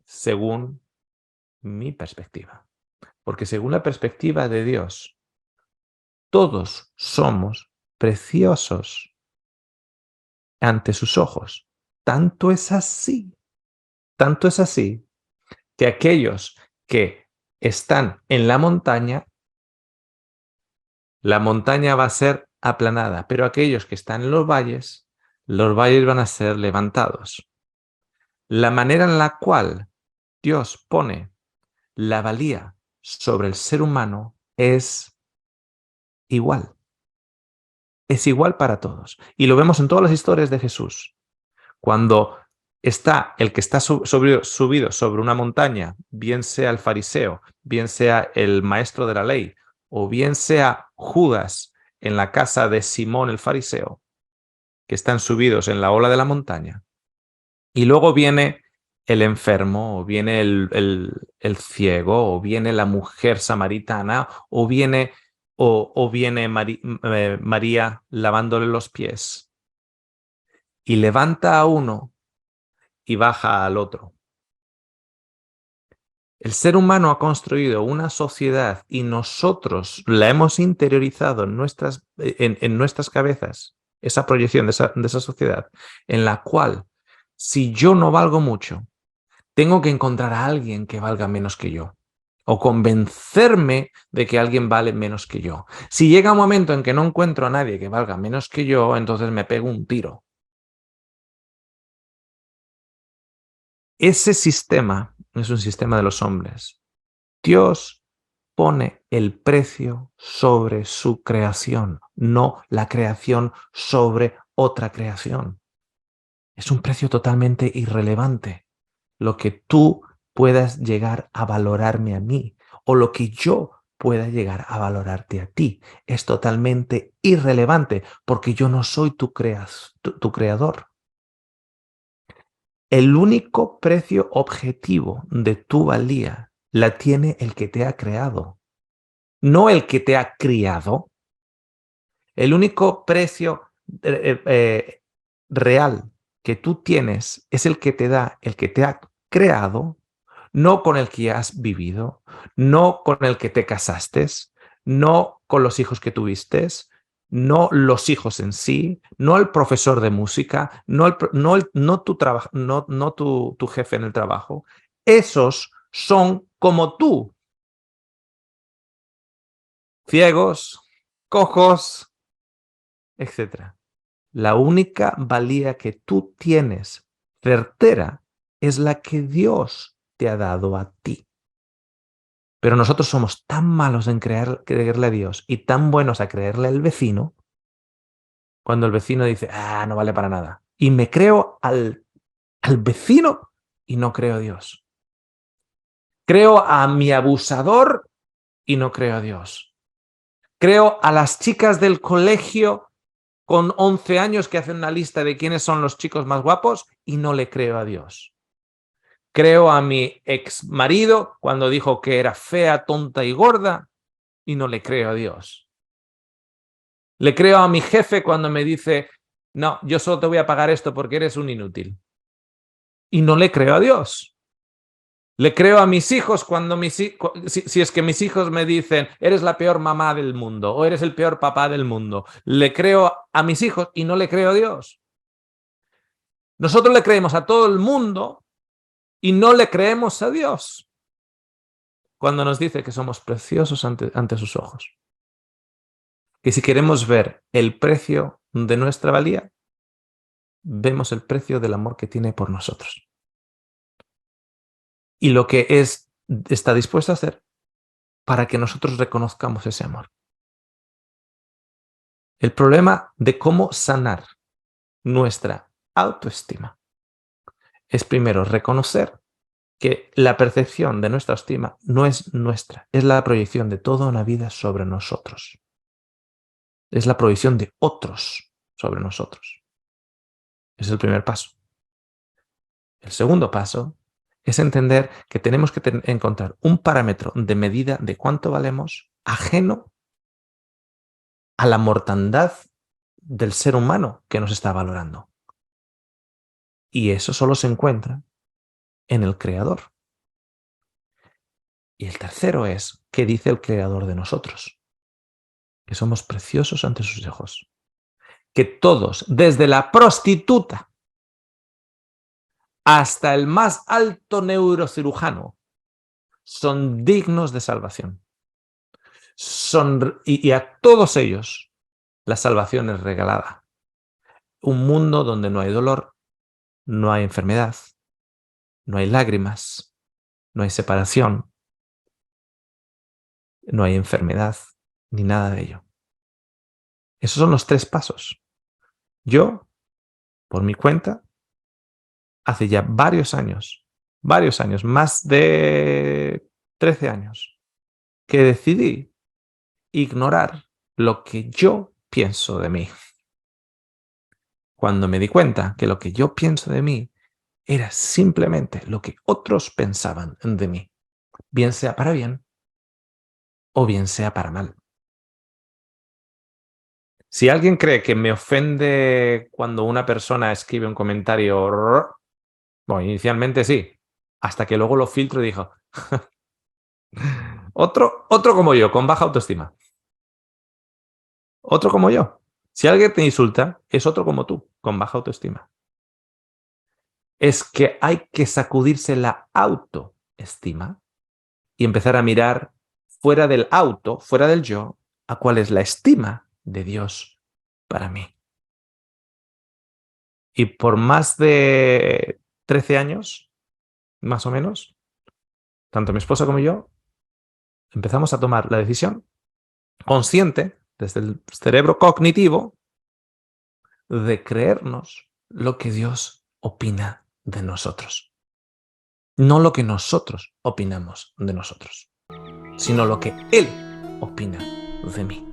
según mi perspectiva. Porque según la perspectiva de Dios, todos somos preciosos ante sus ojos. Tanto es así que aquellos que están en la montaña va a ser aplanada, pero aquellos que están en los valles van a ser levantados. La manera en la cual Dios pone la valía sobre el ser humano es igual. Es igual para todos. Y lo vemos en todas las historias de Jesús. Cuando está el que está subido sobre una montaña, bien sea el fariseo, bien sea el maestro de la ley, o bien sea Judas en la casa de Simón el fariseo, que están subidos en la ola de la montaña. Y luego viene el enfermo, o viene el ciego, o viene la mujer samaritana, o viene María lavándole los pies. Y levanta a uno y baja al otro. El ser humano ha construido una sociedad y nosotros la hemos interiorizado en nuestras cabezas, esa proyección de esa sociedad, en la cual, si yo no valgo mucho, tengo que encontrar a alguien que valga menos que yo, o convencerme de que alguien vale menos que yo. Si llega un momento en que no encuentro a nadie que valga menos que yo, entonces me pego un tiro. Ese sistema es un sistema de los hombres. Dios pone el precio sobre su creación, no la creación sobre otra creación. Es un precio totalmente irrelevante. Lo que tú puedas llegar a valorarme a mí o lo que yo pueda llegar a valorarte a ti es totalmente irrelevante porque yo no soy tu creador. El único precio objetivo de tu valía la tiene el que te ha creado, no el que te ha criado. El único precio real que tú tienes es el que te da el que te ha creado, no con el que has vivido, no con el que te casaste, no con los hijos que tuviste, no los hijos en sí, no el profesor de música, no tu jefe en el trabajo. Esos son como tú, ciegos, cojos, etc. La única valía que tú tienes certera es la que Dios te ha dado a ti. Pero nosotros somos tan malos en creerle a Dios y tan buenos a creerle al vecino, cuando el vecino dice, no vale para nada. Y me creo al vecino y no creo a Dios. Creo a mi abusador y no creo a Dios. Creo a las chicas del colegio con 11 años que hacen una lista de quiénes son los chicos más guapos y no le creo a Dios. Creo a mi ex marido cuando dijo que era fea, tonta y gorda y no le creo a Dios. Le creo a mi jefe cuando me dice, no, yo solo te voy a pagar esto porque eres un inútil. Y no le creo a Dios. Le creo a mis hijos cuando si es que mis hijos me dicen, eres la peor mamá del mundo o eres el peor papá del mundo. Le creo a mis hijos y no le creo a Dios. Nosotros le creemos a todo el mundo y no le creemos a Dios cuando nos dice que somos preciosos ante sus ojos. Que si queremos ver el precio de nuestra valía, vemos el precio del amor que tiene por nosotros. Y lo que está dispuesto a hacer para que nosotros reconozcamos ese amor. El problema de cómo sanar nuestra autoestima es primero reconocer que la percepción de nuestra estima no es nuestra, es la proyección de toda una vida sobre nosotros. Es la proyección de otros sobre nosotros. Ese es el primer paso. El segundo paso es entender que tenemos que encontrar un parámetro de medida de cuánto valemos ajeno a la mortandad del ser humano que nos está valorando. Y eso solo se encuentra en el Creador. Y el tercero es, ¿qué dice el Creador de nosotros? Que somos preciosos ante sus ojos. Que todos, desde la prostituta hasta el más alto neurocirujano, son dignos de salvación. Y a todos ellos la salvación es regalada. Un mundo donde no hay dolor, no hay enfermedad, no hay lágrimas, no hay separación, no hay enfermedad, ni nada de ello. Esos son los 3 pasos. Yo, por mi cuenta, hace ya varios años, más de 13 años, que decidí ignorar lo que yo pienso de mí. Cuando me di cuenta que lo que yo pienso de mí era simplemente lo que otros pensaban de mí, bien sea para bien o bien sea para mal. Si alguien cree que me ofende cuando una persona escribe un comentario, bueno, inicialmente sí, hasta que luego lo filtro y digo, otro como yo, con baja autoestima. Otro como yo. Si alguien te insulta, es otro como tú, con baja autoestima. Es que hay que sacudirse la autoestima y empezar a mirar fuera del auto, fuera del yo, a cuál es la estima de Dios para mí. Y por más de 13 años, más o menos, tanto mi esposa como yo, empezamos a tomar la decisión consciente, desde el cerebro cognitivo, de creernos lo que Dios opina de nosotros. No lo que nosotros opinamos de nosotros, sino lo que Él opina de mí.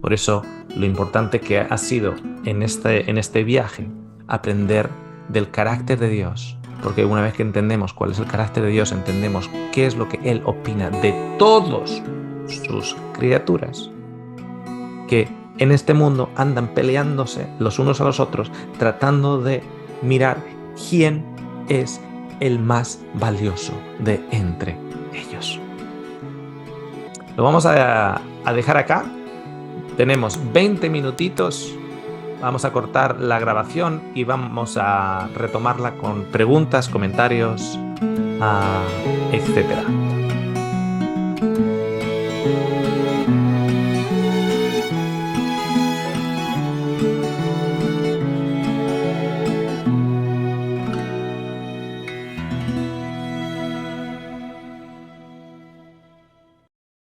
Por eso, lo importante que ha sido en este viaje aprender del carácter de Dios, porque una vez que entendemos cuál es el carácter de Dios, entendemos qué es lo que Él opina de todos sus criaturas, que en este mundo andan peleándose los unos a los otros, tratando de mirar quién es el más valioso de entre ellos. Lo vamos a dejar acá. Tenemos 20 minutitos. Vamos a cortar la grabación y vamos a retomarla con preguntas, comentarios, etcétera.